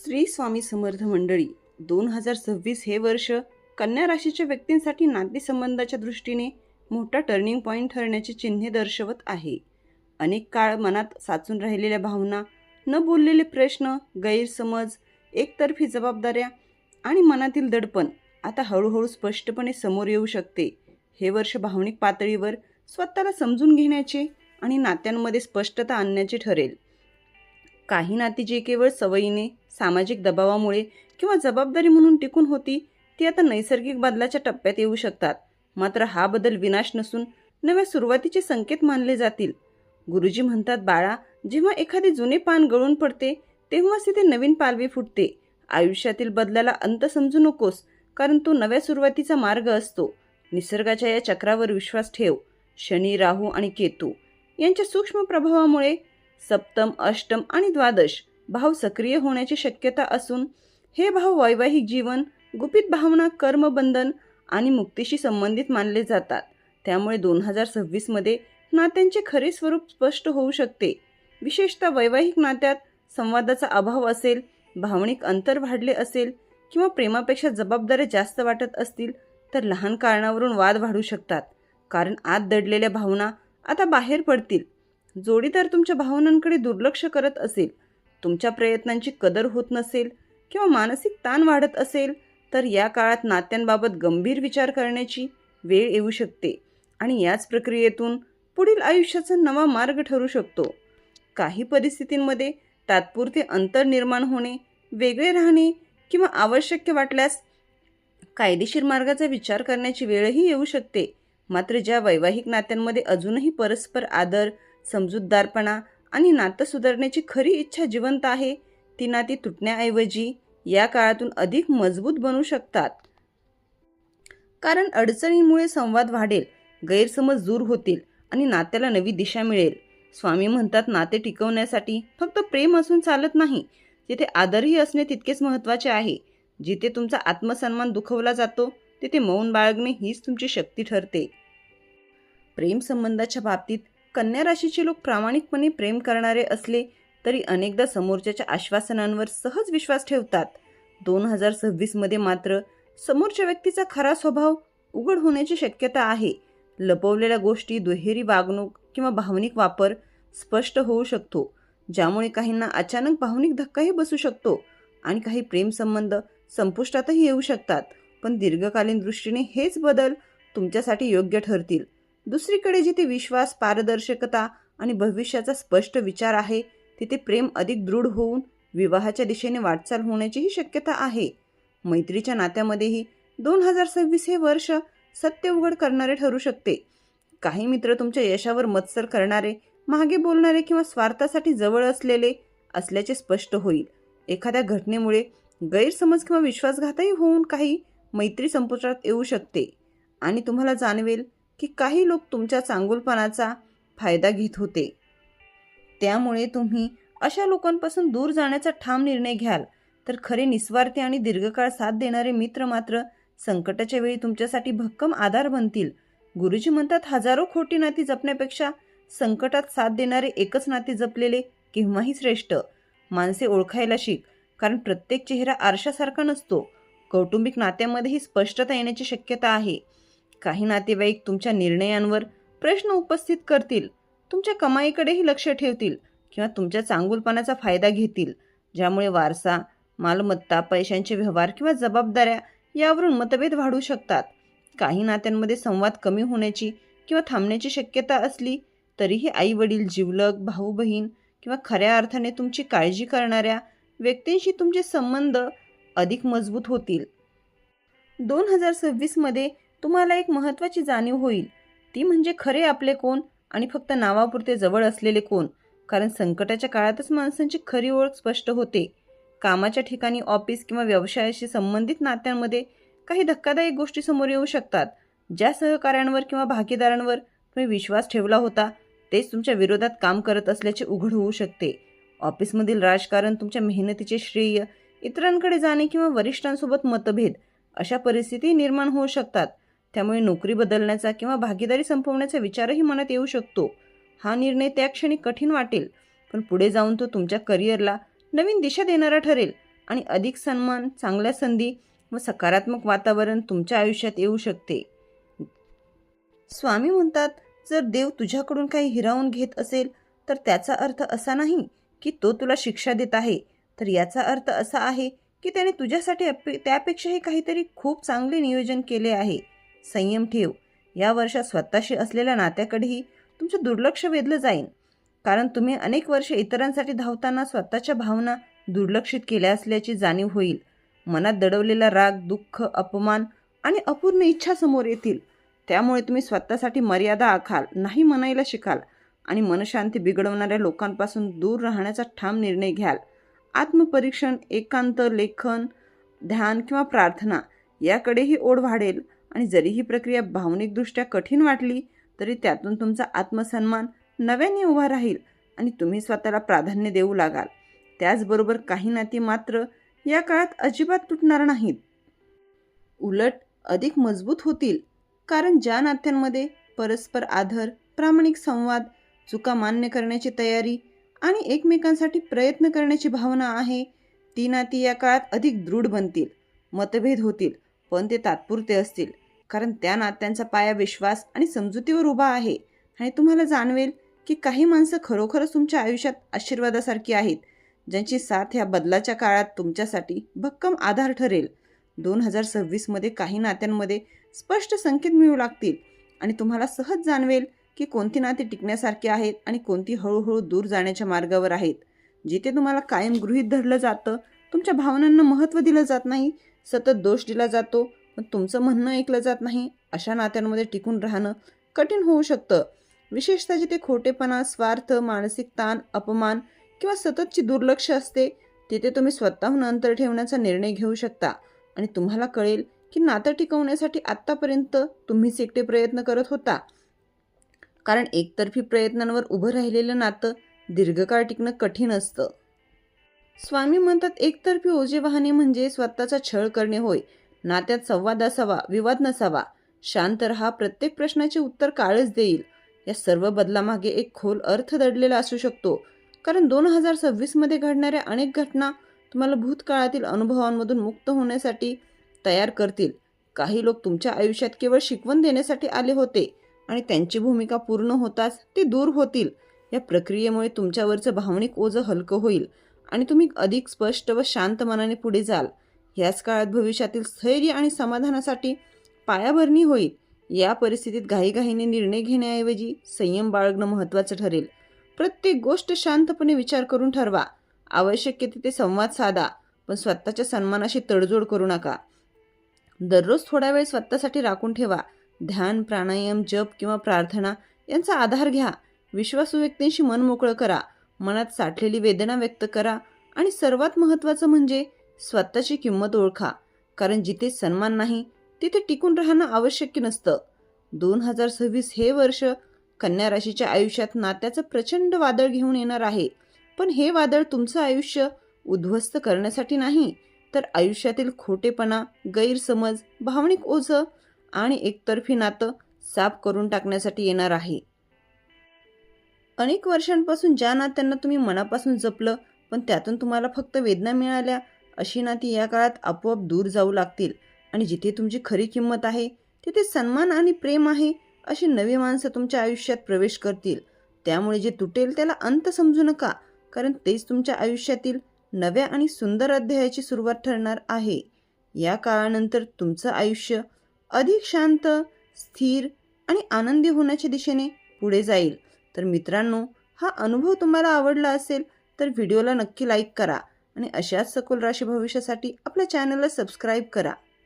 श्री स्वामी समर्थ मंडळी, 2026 हे वर्ष कन्या राशीच्या व्यक्तींसाठी नातेसंबंधाच्या दृष्टीने मोठा टर्निंग पॉईंट ठरण्याची चिन्हे दर्शवत आहे. अनेक काळ मनात साचून राहिलेल्या भावना, न बोललेले प्रश्न, गैरसमज, एकतर्फी जबाबदाऱ्या आणि मनातील दडपण आता हळूहळू स्पष्टपणे समोर येऊ शकते. हे वर्ष भावनिक पातळीवर स्वतःला समजून घेण्याचे आणि नात्यांमध्ये स्पष्टता आणण्याचे ठरेल. काही नाती जे केवळ सवयीने, सामाजिक दबावामुळे किंवा जबाबदारी म्हणून टिकून होती, ती आता नैसर्गिक बदलाच्या टप्प्यात येऊ शकतात. मात्र हा बदल विनाश नसून नव्या सुरुवातीचे संकेत मानले जातील. गुरुजी म्हणतात, बाळा, जेव्हा एखादे जुने पान गळून पडते तेव्हाच तिथे नवीन पालवी फुटते. आयुष्यातील बदलाला अंत समजू नकोस, कारण तो नव्या सुरुवातीचा मार्ग असतो. निसर्गाच्या या चक्रावर विश्वास ठेव. शनी, राहू आणि केतू यांच्या सूक्ष्म प्रभावामुळे सप्तम, अष्टम आणि द्वादश भाव सक्रिय होण्याची शक्यता असून हे भाव वैवाहिक जीवन, गुपित भावना, कर्मबंधन आणि मुक्तीशी संबंधित मानले जातात. त्यामुळे 2026 मध्ये नात्यांचे खरे स्वरूप स्पष्ट होऊ शकते. विशेषतः वैवाहिक नात्यात संवादाचा अभाव असेल, भावनिक अंतर वाढले असेल किंवा प्रेमापेक्षा जबाबदाऱ्या जास्त वाटत असतील तर लहान कारणावरून वाद वाढू शकतात. कारण आत दडलेल्या भावना आता बाहेर पडतील. जोडीदार तुमच्या भावनांकडे दुर्लक्ष करत असेल, तुमच्या प्रयत्नांची कदर होत नसेल किंवा मानसिक ताण वाढत असेल तर या काळात नात्यांबाबत गंभीर विचार करण्याची वेळ येऊ शकते आणि याच प्रक्रियेतून पुढील आयुष्याचा नवा मार्ग ठरू शकतो. काही परिस्थितींमध्ये तात्पुरते अंतर निर्माण होणे, वेगळे राहणे किंवा आवश्यक वाटल्यास कायदेशीर मार्गाचा विचार करण्याची वेळही येऊ शकते. मात्र ज्या वैवाहिक नात्यांमध्ये अजूनही परस्पर आदर, समजूतदारपणा आणि नातं सुधारण्याची खरी इच्छा जिवंत आहे, ती नाती तुटण्याऐवजी या काळातून अधिक मजबूत बनू शकतात. कारण अडचणींमुळे संवाद वाढेल, गैरसमज दूर होतील आणि नात्याला नवी दिशा मिळेल. स्वामी म्हणतात, नाते टिकवण्यासाठी फक्त प्रेम असून चालत नाही, तिथे आदरही असणे तितकेच महत्त्वाचे आहे. जिथे तुमचा आत्मसन्मान दुखवला जातो तिथे मौन बाळगणे हीच तुमची शक्ती ठरते. प्रेम संबंधाच्या बाबतीत कन्या राशीचे लोक प्रामाणिकपणे प्रेम करणारे असले तरी अनेकदा समोरच्याच्या आश्वासनांवर सहज विश्वास ठेवतात. 2026 मध्ये मात्र समोरच्या व्यक्तीचा खरा स्वभाव उघड होण्याची शक्यता आहे. लपवलेल्या गोष्टी, दुहेरी वागणूक किंवा भावनिक वापर स्पष्ट होऊ शकतो, ज्यामुळे काहींना अचानक भावनिक धक्काही बसू शकतो आणि काही प्रेमसंबंध संपुष्टातही येऊ शकतात. पण दीर्घकालीन दृष्टीने हेच बदल तुमच्यासाठी योग्य ठरतील. दुसरीकडे जिथे विश्वास, पारदर्शकता आणि भविष्याचा स्पष्ट विचार आहे तिथे प्रेम अधिक दृढ होऊन विवाहाच्या दिशेने वाटचाल होण्याचीही शक्यता आहे. मैत्रीच्या नात्यामध्येही 2026 हे वर्ष सत्य उघड करणारे ठरू शकते. काही मित्र तुमच्या यशावर मत्सर करणारे, मागे बोलणारे किंवा स्वार्थासाठी जवळ असलेले असल्याचे स्पष्ट होईल. एखाद्या घटनेमुळे गैरसमज किंवा विश्वासघातही होऊन काही मैत्री संपुष्टात येऊ शकते आणि तुम्हाला जाणवेल की काही लोक तुमच्या चांगुलपणाचा फायदा घेत होते. त्यामुळे तुम्ही अशा लोकांपासून दूर जाण्याचा ठाम निर्णय घ्याल. तर खरे निस्वार्थी आणि दीर्घकाळ साथ देणारे मित्र मात्र संकटाच्या वेळी तुमच्यासाठी भक्कम आधार बनतील. गुरुजी म्हणतात, हजारो खोटी नाती जपण्यापेक्षा संकटात साथ देणारे एकच नाते जपलेले केव्हाही श्रेष्ठ. माणसे ओळखायला शिक, कारण प्रत्येक चेहरा आरशासारखा नसतो. कौटुंबिक नात्यामध्येही स्पष्टता येण्याची शक्यता आहे. काही नातेवाईक तुमच्या निर्णयांवर प्रश्न उपस्थित करतील, तुमच्या कमाईकडेही लक्ष ठेवतील किंवा तुमच्या चांगुलपणाचा फायदा घेतील, ज्यामुळे वारसा, मालमत्ता, पैशांचे व्यवहार किंवा जबाबदाऱ्या यावरून मतभेद वाढू शकतात. काही नात्यांमध्ये संवाद कमी होण्याची किंवा थांबण्याची शक्यता असली तरीही आई वडील, जिवलग, भाऊ बहीण किंवा खऱ्या अर्थाने तुमची काळजी करणाऱ्या व्यक्तींशी तुमचे संबंध अधिक मजबूत होतील. 2026 मध्ये तुम्हाला एक महत्त्वाची जाणीव होईल, ती म्हणजे खरे आपले कोण आणि फक्त नावापुरते जवळ असलेले कोण. कारण संकटाच्या काळातच माणसांची खरी ओळख स्पष्ट होते. कामाच्या ठिकाणी, ऑफिस किंवा व्यवसायाशी संबंधित नात्यांमध्ये काही धक्कादायक गोष्टी समोर येऊ शकतात. ज्या सहकाऱ्यांवर किंवा भागीदारांवर तुम्ही विश्वास ठेवला होता तेच तुमच्या विरोधात काम करत असल्याचे उघड होऊ शकते. ऑफिसमधील राजकारण, तुमच्या मेहनतीचे श्रेय इतरांकडे जाणे किंवा वरिष्ठांसोबत मतभेद अशा परिस्थिती निर्माण होऊ शकतात. त्यामुळे नोकरी बदलण्याचा किंवा भागीदारी संपवण्याचा विचारही मनात येऊ शकतो. हा निर्णय त्या क्षणी कठीण वाटेल, पण पुढे जाऊन तो तुमच्या करिअरला नवीन दिशा देणारा ठरेल आणि अधिक सन्मान, चांगल्या संधी व सकारात्मक वातावरण तुमच्या आयुष्यात येऊ शकते. स्वामी म्हणतात, जर देव तुझ्याकडून काही हिरावून घेत असेल तर त्याचा अर्थ असा नाही की तो तुला शिक्षा देत आहे, तर याचा अर्थ असा आहे की त्याने तुझ्यासाठी त्यापेक्षाही काहीतरी खूप चांगले नियोजन केले आहे. संयम ठेव. या वर्षात स्वतःशी असलेल्या नात्याकडेही तुमचं दुर्लक्ष वेधलं जाईल, कारण तुम्ही अनेक वर्षे इतरांसाठी धावताना स्वतःच्या भावना दुर्लक्षित केल्या असल्याची जाणीव होईल. मनात दडवलेला राग, दुःख, अपमान आणि अपूर्ण इच्छा समोर येतील. त्यामुळे तुम्ही स्वतःसाठी मर्यादा आखाल, नाही म्हणायला शिकाल आणि मनशांती बिघडवणाऱ्या लोकांपासून दूर राहण्याचा ठाम निर्णय घ्याल. आत्मपरीक्षण, एकांत, लेखन, ध्यान किंवा प्रार्थना याकडेही ओढ वाढेल आणि जरी ही प्रक्रिया भावनिकदृष्ट्या कठीण वाटली तरी त्यातून तुमचा आत्मसन्मान नव्याने उभा राहील आणि तुम्ही स्वतःला प्राधान्य देऊ लागाल. त्याचबरोबर काही नाती मात्र या काळात अजिबात तुटणार नाहीत, उलट अधिक मजबूत होतील. कारण ज्या नात्यांमध्ये परस्पर आदर, प्रामाणिक संवाद, चुका मान्य करण्याची तयारी आणि एकमेकांसाठी प्रयत्न करण्याची भावना आहे, ती नाती या काळात अधिक दृढ बनतील. मतभेद होतील, पण ते तात्पुरते असतील, कारण त्या नात्यांचा पाया विश्वास आणि समजुतीवर उभा आहे. आणि तुम्हाला जाणवेल की काही माणसं खरोखरच तुमच्या आयुष्यात आशीर्वादासारखी आहेत, ज्यांची साथ ह्या बदलाच्या काळात तुमच्यासाठी भक्कम आधार ठरेल. 2026मध्ये काही नात्यांमध्ये स्पष्ट संकेत मिळू लागतील आणि तुम्हाला सहज जाणवेल की कोणती नाती टिकण्यासारखी आहेत आणि कोणती हळूहळू दूर जाण्याच्या मार्गावर आहेत. जिथे तुम्हाला कायम गृहीत धरलं जातं, तुमच्या भावनांना महत्त्व दिलं जात नाही, सतत दोष दिला जातो, पण तुमचं म्हणणं ऐकलं जात नाही, अशा नात्यांमध्ये टिकून राहणं कठीण होऊ शकतं. विशेषतः जिथे खोटेपणा, स्वार्थ, मानसिक ताण, अपमान किंवा सततची दुर्लक्ष असते, तिथे तुम्ही स्वतःहून अंतर ठेवण्याचा निर्णय घेऊ शकता आणि तुम्हाला कळेल की नातं टिकवण्यासाठी आत्तापर्यंत तुम्हीच एकटे प्रयत्न करत होता. कारण एकतर्फी प्रयत्नांवर उभं राहिलेलं नातं दीर्घकाळ टिकणं कठीण असतं. स्वामी म्हणतात, एकतर्फी ओझे वाहने म्हणजे स्वतःचा छळ करणे होय. नात्यात संवाद असावा, विवाद नसावा. शांत रहा, प्रत्येक प्रश्नाचे उत्तर काळच देईल. या सर्व बदलामागे एक खोल अर्थ दडलेला असू शकतो, कारण 2026मध्ये घडणाऱ्या अनेक घटना तुम्हाला भूतकाळातील अनुभवांमधून मुक्त होण्यासाठी तयार करतील. काही लोक तुमच्या आयुष्यात केवळ शिकवण देण्यासाठी आले होते आणि त्यांची भूमिका पूर्ण होताच ते दूर होतील. या प्रक्रियेमुळे तुमच्यावरचं भावनिक ओझं हलकं होईल आणि तुम्ही अधिक स्पष्ट व शांत मनाने पुढे जाल. याच काळात भविष्यातील स्थैर्य आणि समाधानासाठी पायाभरणी होईल. या परिस्थितीत घाईघाईने निर्णय घेण्याऐवजी संयम बाळगणं महत्त्वाचं ठरेल. प्रत्येक गोष्ट शांतपणे विचार करून ठरवा. आवश्यक तिथे संवाद साधा, पण स्वतःच्या सन्मानाशी तडजोड करू नका. दररोज थोडा वेळ स्वतःसाठी राखून ठेवा. ध्यान, प्राणायाम, जप किंवा प्रार्थना यांचा आधार घ्या. विश्वासू व्यक्तींशी मन मोकळं करा. मनात साठलेली वेदना व्यक्त करा आणि सर्वात महत्त्वाचं म्हणजे स्वतःची किंमत ओळखा. कारण जिथे सन्मान नाही तिथे टिकून राहणं आवश्यक नसतं. 2026 हे वर्ष कन्या राशीच्या आयुष्यात नात्याचं प्रचंड वादळ घेऊन येणार आहे. पण हे वादळ तुमचं आयुष्य उद्ध्वस्त करण्यासाठी नाही, तर आयुष्यातील खोटेपणा, गैरसमज, भावनिक ओझं आणि एकतर्फी नातं साफ करून टाकण्यासाठी येणार आहे. अनेक वर्षांपासून ज्या नात्यांना तुम्ही मनापासून जपलं पण त्यातून तुम्हाला फक्त वेदना मिळाल्या, अशी नाती या काळात आपोआप दूर जाऊ लागतील आणि जिथे तुमची खरी किंमत आहे तिथे सन्मान आणि प्रेम आहे अशी नवी माणसं तुमच्या आयुष्यात प्रवेश करतील. त्यामुळे जे तुटेल त्याला अंत समजू नका, कारण तेच तुमच्या आयुष्यातील नव्या आणि सुंदर अध्यायाची सुरुवात ठरणार आहे. या काळानंतर तुमचं आयुष्य अधिक शांत, स्थिर आणि आनंदी होण्याच्या दिशेने पुढे जाईल. तर मित्रांनो, हा अनुभव तुम्हाला आवडला असेल तर व्हिडिओला नक्की लाईक करा आणि अशाच सखोल राशी भविष्यासाठी आपल्या चॅनलला सबस्क्राईब करा.